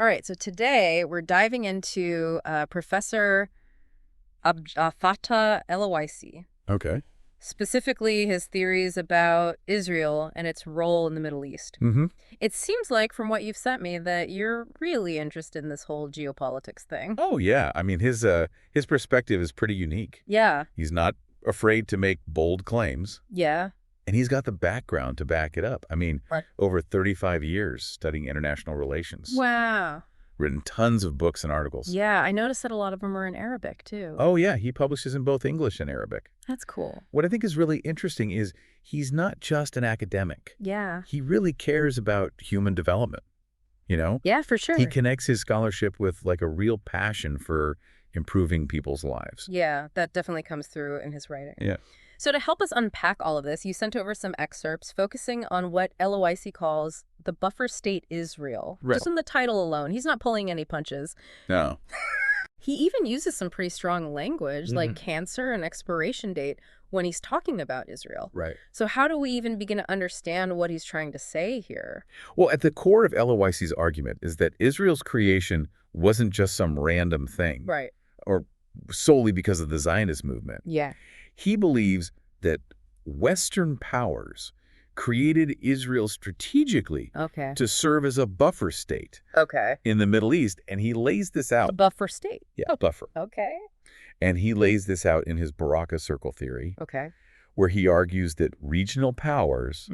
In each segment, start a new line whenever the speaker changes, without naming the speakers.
All right, so today we're diving into Professor al-Fattah El-Awaisi.
Okay.
Specifically, his theories about Israel and its role in the Middle East.
Mm-hmm.
It seems like, from what you've sent me, that you're really interested in this whole geopolitics thing.
Oh, yeah. I mean, his perspective is pretty unique.
Yeah.
He's not afraid to make bold claims.
Yeah.
And he's got the background to back it up. I mean,
What?
over 35 years studying international relations.
Wow.
Written tons of books and articles.
Yeah, I noticed that a lot of them are in Arabic, too.
Oh, yeah. He publishes in both English and Arabic.
That's cool.
What I think is really interesting is he's not just an academic.
Yeah.
He really cares about human development, you know?
Yeah, for sure.
He connects his scholarship with like a real passion for improving people's lives.
Yeah, that definitely comes through in his writing.
Yeah.
So to help us unpack all of this, you sent over some excerpts focusing on what El-Awaisi calls the buffer state Israel.
Right.
Just in the title alone, he's not pulling any punches.
No.
He even uses some pretty strong language, like cancer and expiration date, when he's talking about Israel.
Right.
So how do we even begin to understand what he's trying to say here?
Well, at the core of El-Awaisi's argument is that Israel's creation wasn't just some random thing.
Right.
Or solely because of the Zionist movement.
Yeah.
He believes that Western powers created Israel strategically
Okay.
to serve as a buffer state
Okay.
in the Middle East, and he lays this
A
out.
buffer state.
Yeah, buffer.
Okay.
And he lays this out in his Baraka Circle theory,
Okay.
where he argues that regional powers,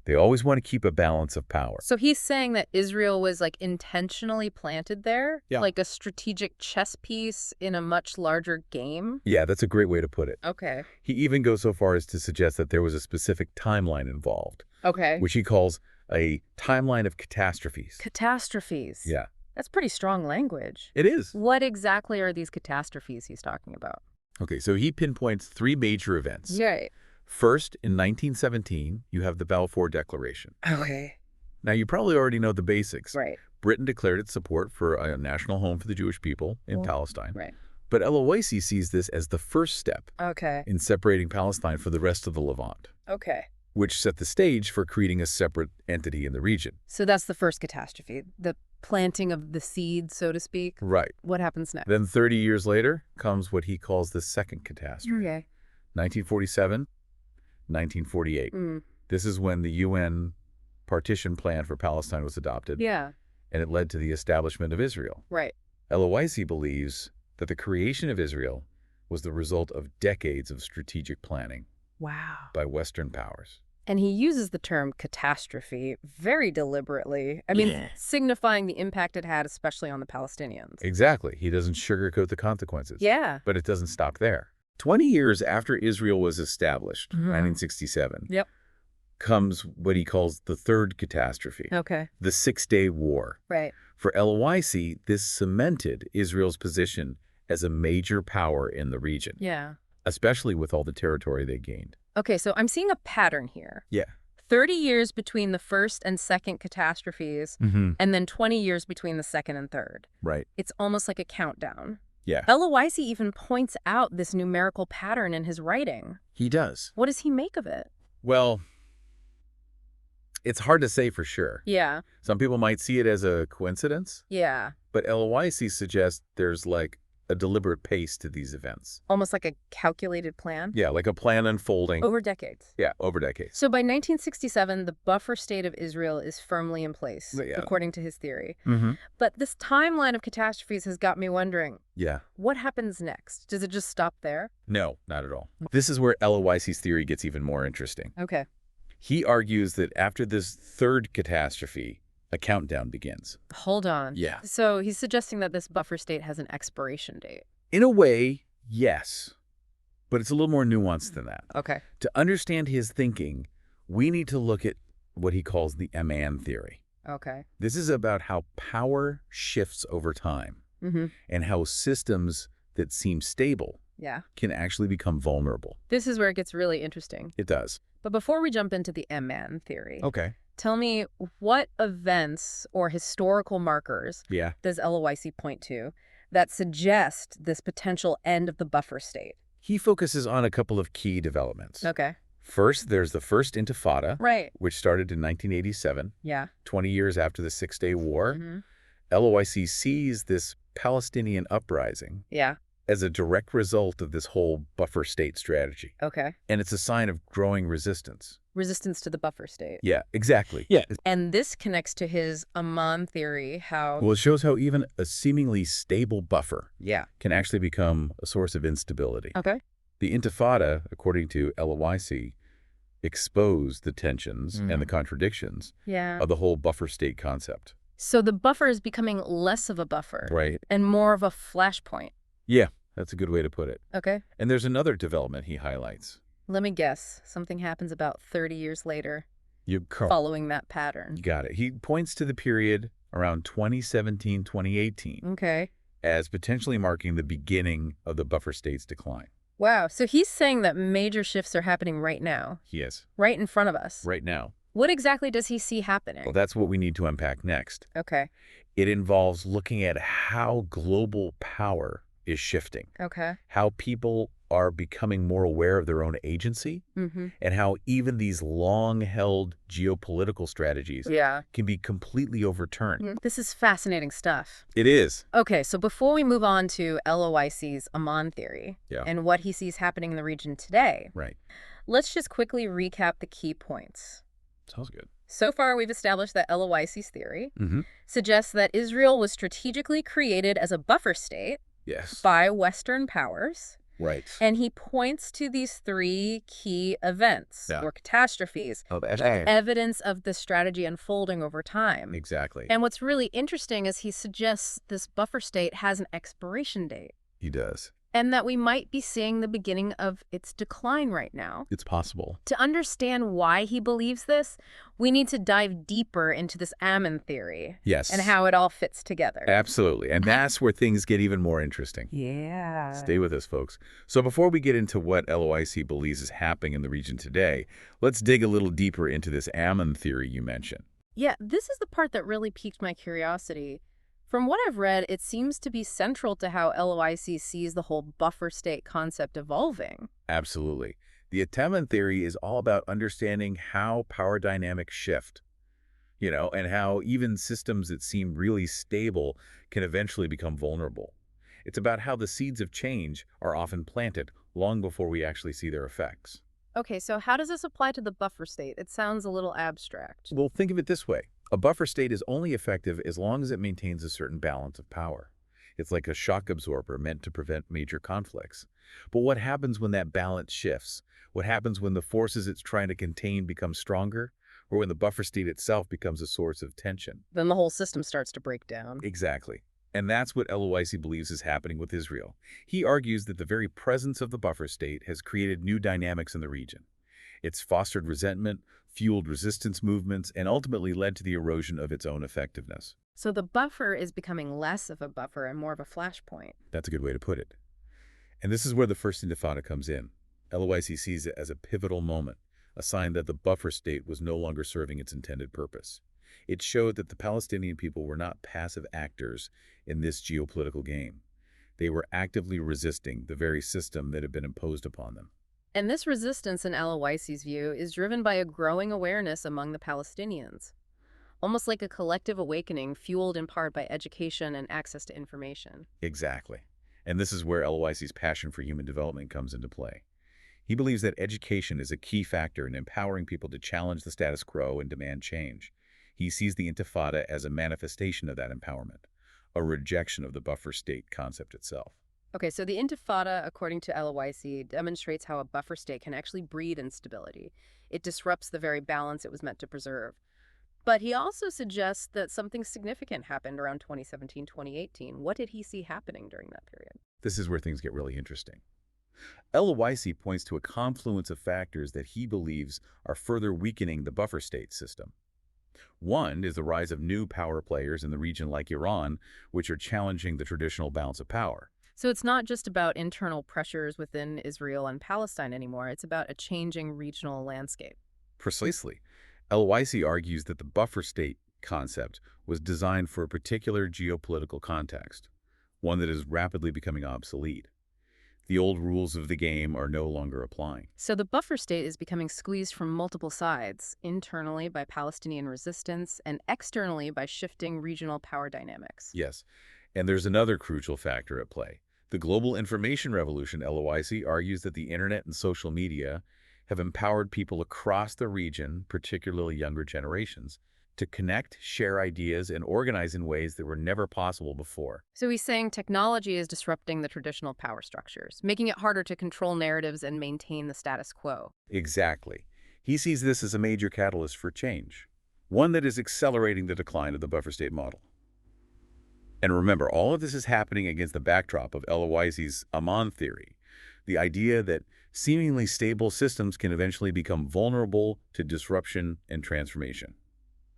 they always want to keep a balance of power.
So he's saying that Israel was like intentionally planted there,
Yeah.
like a strategic chess piece in a much larger game.
Yeah, that's a great way to put it.
Okay.
He even goes so far as to suggest that there was a specific timeline involved,
Okay.
which he calls a timeline of catastrophes.
Catastrophes.
Yeah,
That's pretty strong language.
it is.
What exactly are these catastrophes he's talking about?
Okay, so he pinpoints three major events.
Right.
First, in 1917, you have the Balfour Declaration.
Okay.
Now, you probably already know the basics.
Right.
Britain declared its support for a national home for the Jewish people in Palestine.
Right.
But El-Awaisi sees this as the first step
Okay.
in separating Palestine from the rest of the Levant,
Okay.
which set the stage for creating a separate entity in the region.
So that's the first catastrophe, the planting of the seed, so to speak.
Right.
What happens next?
Then 30 years later comes what he calls the second catastrophe.
Okay.
1947, 1948. This is when the UN partition plan for Palestine was adopted,
Yeah.
and it led to the establishment of Israel.
Right.
El-Awaisi believes that the creation of Israel was the result of decades of strategic planning
Wow.
by Western powers.
And he uses the term catastrophe very deliberately. I mean, signifying the impact it had, especially on the Palestinians.
Exactly. He doesn't sugarcoat the consequences.
Yeah.
But it doesn't stop there. 20 years after Israel was established, 1967,
Yep.
comes what he calls the third catastrophe,
Okay.
the Six-Day War.
Right.
For El-Awaisi, this cemented Israel's position as a major power in the region,
Yeah.
especially with all the territory they gained.
Okay, so I'm seeing a pattern here.
Yeah.
30 years between the first and second catastrophes, and then 20 years between the second and third.
Right.
It's almost like a countdown.
Yeah.
El-Awaisi even points out this numerical pattern in his writing.
He does.
What does he make of it?
Well, it's hard to say for sure.
Yeah.
Some people might see it as a coincidence,
Yeah.
but El-Awaisi suggests there's like a deliberate pace to these events.
Almost like a calculated plan.
Yeah, like a plan unfolding.
Over decades.
Yeah, over decades.
So by 1967, the buffer state of Israel is firmly in place,
Yeah.
according to his theory.
Mm-hmm.
But this timeline of catastrophes has got me wondering,
Yeah.
what happens next? Does it just stop there?
No, not at all. This is where El-Awaisi's theory gets even more interesting.
Okay.
He argues that after this third catastrophe, a countdown begins.
Hold on.
Yeah.
So he's suggesting that this buffer state has an expiration date.
In a way, yes. But it's a little more nuanced than that.
Okay.
To understand his thinking, we need to look at what he calls the Amman theory.
Okay.
This is about how power shifts over time and how systems that seem stable
Yeah.
can actually become vulnerable.
This is where it gets really interesting.
It does.
But before we jump into the Amman theory,
Okay.
tell me what events or historical markers
Yeah.
does El-Awaisi point to that suggest this potential end of the buffer state?
He focuses on a couple of key developments.
Okay.
First, there's the First Intifada,
Right.
which started in 1987,
Yeah.
20 years after the Six-Day War. El-Awaisi sees this Palestinian uprising as a direct result of this whole buffer state strategy.
Okay.
And it's a sign of growing resistance.
Resistance to the buffer state.
Yeah, exactly.
Yeah.
And this connects to his Amman theory, how...
Well, it shows how even a seemingly stable buffer
Yeah.
can actually become a source of instability.
Okay.
The Intifada, according to El-Awaisi, exposed the tensions and the contradictions of the whole buffer state concept.
So the buffer is becoming less of a buffer.
Right.
And more of a flashpoint.
Yeah, that's a good way to put it.
Okay.
And there's another development he highlights.
Let me guess. Something happens about 30 years later
You
following that pattern.
got it. He points to the period around 2017, 2018
Okay.
as potentially marking the beginning of the buffer state's decline.
Wow. So he's saying that major shifts are happening right now.
Yes,
Right in front of us.
right now.
What exactly does he see happening?
Well, that's what we need to unpack next.
Okay.
It involves looking at how global power is shifting,
Okay.
how people are becoming more aware of their own agency, and how even these long-held geopolitical strategies can be completely overturned.
This is fascinating stuff.
It is.
Okay, so before we move on to El-Awaisi's Amman theory and what he sees happening in the region today,
Right.
let's just quickly recap the key points.
Sounds good.
So far, we've established that El-Awaisi's theory suggests that Israel was strategically created as a buffer state
Yes.
by Western powers.
Right.
And he points to these three key events or catastrophes, evidence of the strategy unfolding over time.
Exactly.
And what's really interesting is he suggests this buffer state has an expiration date.
He does.
And that we might be seeing the beginning of its decline right now.
It's possible.
To understand why he believes this, we need to dive deeper into this Amman theory.
Yes.
And how it all fits together.
Absolutely. And that's where things get even more interesting.
Yeah.
Stay with us, folks. So before we get into what El-Awaisi believes is happening in the region today, let's dig a little deeper into this Amman theory you mentioned.
Yeah, this is the part that really piqued my curiosity. From what I've read, it seems to be central to how El-Awaisi sees the whole buffer state concept evolving.
Absolutely. The Amman theory is all about understanding how power dynamics shift, and how even systems that seem really stable can eventually become vulnerable. It's about how the seeds of change are often planted long before we actually see their effects.
Okay, so how does this apply to the buffer state? It sounds a little abstract.
Well, think of it this way. A buffer state is only effective as long as it maintains a certain balance of power. It's like a shock absorber meant to prevent major conflicts. But what happens when that balance shifts? What happens when the forces it's trying to contain become stronger? Or when the buffer state itself becomes a source of tension?
Then the whole system starts to break down.
Exactly. And that's what El-Awaisi believes is happening with Israel. He argues that the very presence of the buffer state has created new dynamics in the region. It's fostered resentment, fueled resistance movements, and ultimately led to the erosion of its own effectiveness.
So the buffer is becoming less of a buffer and more of a flashpoint.
That's a good way to put it. And this is where the first Intifada comes in. El-Awaisi sees it as a pivotal moment, a sign that the buffer state was no longer serving its intended purpose. It showed that the Palestinian people were not passive actors in this geopolitical game. They were actively resisting the very system that had been imposed upon them.
And this resistance, in El-Awaisi's view, is driven by a growing awareness among the Palestinians. Almost like a collective awakening fueled in part by education and access to information.
Exactly. And this is where El-Awaisi's passion for human development comes into play. He believes that education is a key factor in empowering people to challenge the status quo and demand change. He sees the Intifada as a manifestation of that empowerment, a rejection of the buffer state concept itself.
Okay, so the Intifada, according to El-Awaisi, demonstrates how a buffer state can actually breed instability. It disrupts the very balance it was meant to preserve. But he also suggests that something significant happened around 2017-2018. What did he see happening during that period?
This is where things get really interesting. El-Awaisi points to a confluence of factors that he believes are further weakening the buffer state system. One is the rise of new power players in the region like Iran, which are challenging the traditional balance of power.
So it's not just about internal pressures within Israel and Palestine anymore. It's about a changing regional landscape.
Precisely. El-Awaisi argues that the buffer state concept was designed for a particular geopolitical context, one that is rapidly becoming obsolete. The old rules of the game are no longer applying.
So the buffer state is becoming squeezed from multiple sides, internally by Palestinian resistance and externally by shifting regional power dynamics.
Yes, and there's another crucial factor at play. The global information revolution, El-Awaisi, argues that the internet and social media have empowered people across the region, particularly younger generations, to connect, share ideas, and organize in ways that were never possible before.
So he's saying technology is disrupting the traditional power structures, making it harder to control narratives and maintain the status quo.
Exactly. He sees this as a major catalyst for change, one that is accelerating the decline of the buffer state model. And remember, all of this is happening against the backdrop of El-Awaisi's Amman theory, the idea that seemingly stable systems can eventually become vulnerable to disruption and transformation.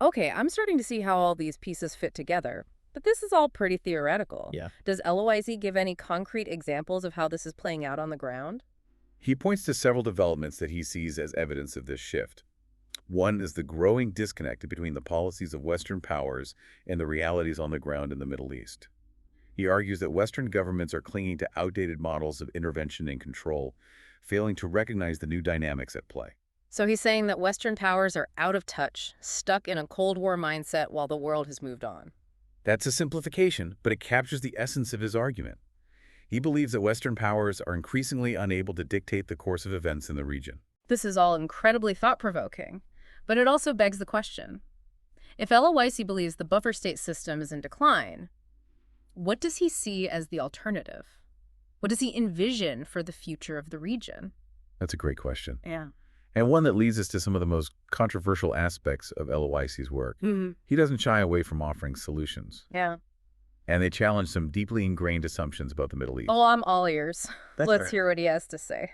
Okay, I'm starting to see how all these pieces fit together, but this is all pretty theoretical.
Yeah.
Does El-Awaisi give any concrete examples of how this is playing out on the ground?
He points to several developments that he sees as evidence of this shift. One is the growing disconnect between the policies of Western powers and the realities on the ground in the Middle East. He argues that Western governments are clinging to outdated models of intervention and control, failing to recognize the new dynamics at play.
So he's saying that Western powers are out of touch, stuck in a Cold War mindset while the world has moved on.
That's a simplification, but it captures the essence of his argument. He believes that Western powers are increasingly unable to dictate the course of events in the region.
This is all incredibly thought-provoking, but it also begs the question. If El-Awaisi believes the buffer state system is in decline, what does he see as the alternative? What does he envision for the future of the region?
That's a great question.
Yeah.
And one that leads us to some of the most controversial aspects of El-Awaisi's work.
Mm-hmm.
He doesn't shy away from offering solutions.
Yeah.
And they challenge some deeply ingrained assumptions about the Middle East.
Oh, I'm all ears. Let's hear what he has to say.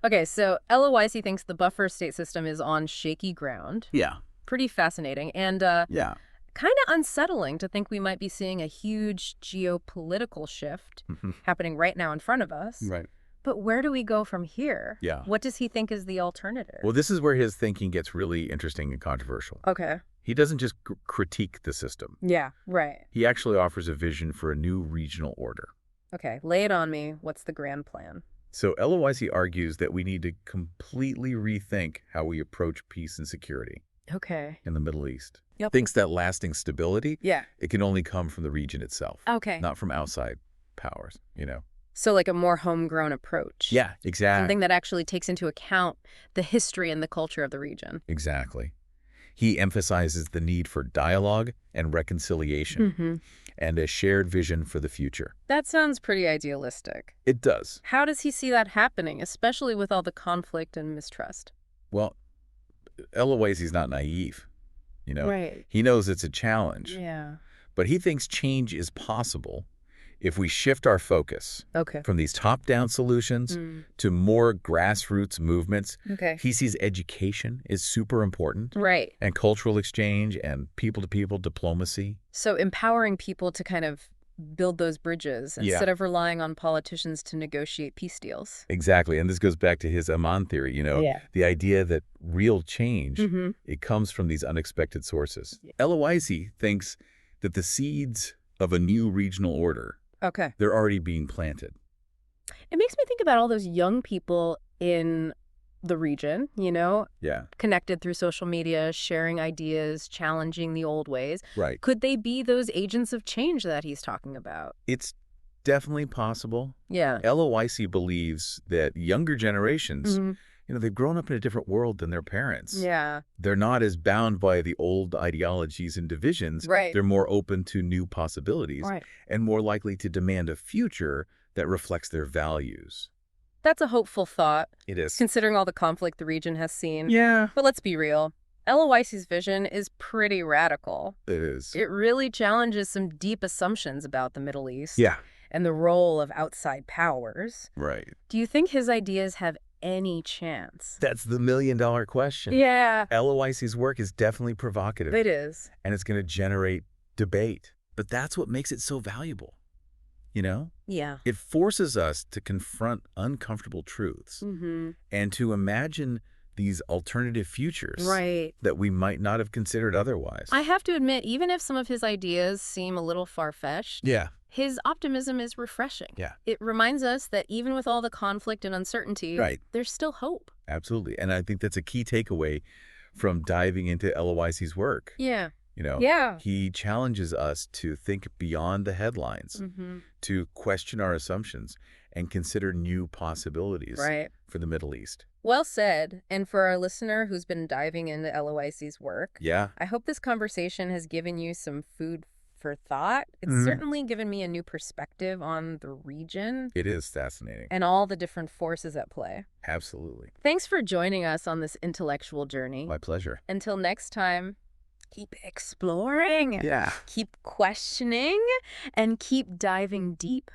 Okay, so El-Awaisi thinks the buffer state system is on shaky ground.
Yeah.
Pretty fascinating and
Yeah.
kind of unsettling to think we might be seeing a huge geopolitical shift happening right now in front of us.
Right.
But where do we go from here?
Yeah.
What does he think is the alternative?
Well, this is where his thinking gets really interesting and controversial.
Okay.
He doesn't just critique the system.
Yeah, right.
He actually offers a vision for a new regional order.
Okay, lay it on me. What's the grand plan?
So El-Awaisi argues that we need to completely rethink how we approach peace and security
Okay.
in the Middle East.
Yep.
Thinks that lasting stability,
Yeah.
it can only come from the region itself,
Okay.
not from outside powers, you know?
So like a more homegrown approach.
Yeah, exactly.
Something that actually takes into account the history and the culture of the region.
Exactly. He emphasizes the need for dialogue and reconciliation and a shared vision for the future.
That sounds pretty idealistic.
It does.
How does he see that happening, especially with all the conflict and mistrust?
Well, El-Awaisi's not naive, you know?
Right.
He knows it's a challenge,
Yeah.
but he thinks change is possible if we shift our focus
Okay.
from these top-down solutions to more grassroots movements.
Okay.
He sees education is super important,
Right.
and cultural exchange and people-to-people diplomacy.
So empowering people to kind of build those bridges instead of relying on politicians to negotiate peace deals.
Exactly, and this goes back to his Amman theory, you know, the idea that real change, it comes from these unexpected sources. El-Awaisi thinks that the seeds of a new regional order,
Okay.
they're already being planted.
It makes me think about all those young people in the region, you know,
Yeah,
connected through social media, sharing ideas, challenging the old ways.
right.
Could they be those agents of change that he's talking about?
It's definitely possible.
Yeah.
El-Awaisi believes that younger generations,
Mhm.
you know, they've grown up in a different world than their parents.
Yeah.
They're not as bound by the old ideologies and divisions.
Right.
They're more open to new possibilities
Right.
and more likely to demand a future that reflects their values.
That's a hopeful thought,
It is.
considering all the conflict the region has seen.
Yeah,
But let's be real. El-Awaisi's vision is pretty radical.
it is.
It really challenges some deep assumptions about the Middle East
Yeah,
and the role of outside powers.
right.
Do you think his ideas have any chance?
That's the million-dollar question.
Yeah,
El-Awaisi's work is definitely provocative.
it is.
And it's going to generate debate. But that's what makes it so valuable. You know?
Yeah.
It forces us to confront uncomfortable truths and to imagine these alternative futures
Right.
that we might not have considered otherwise.
I have to admit, even if some of his ideas seem a little far-fetched,
Yeah.
His optimism is refreshing.
Yeah.
It reminds us that even with all the conflict and uncertainty,
Right.
there's still hope.
Absolutely. And I think that's a key takeaway from diving into El-Awaisi's work.
Yeah.
Yeah. He challenges us to think beyond the headlines, to question our assumptions, and consider new possibilities for the Middle East.
Well said. And for our listener who's been diving into El-Awaisi's work, I hope this conversation has given you some food for thought. It's certainly given me a new perspective on the region.
It is fascinating.
And all the different forces at play.
Absolutely.
Thanks for joining us on this intellectual journey.
My pleasure.
Until next time, keep exploring.
Yeah.
Keep questioning and keep diving deep.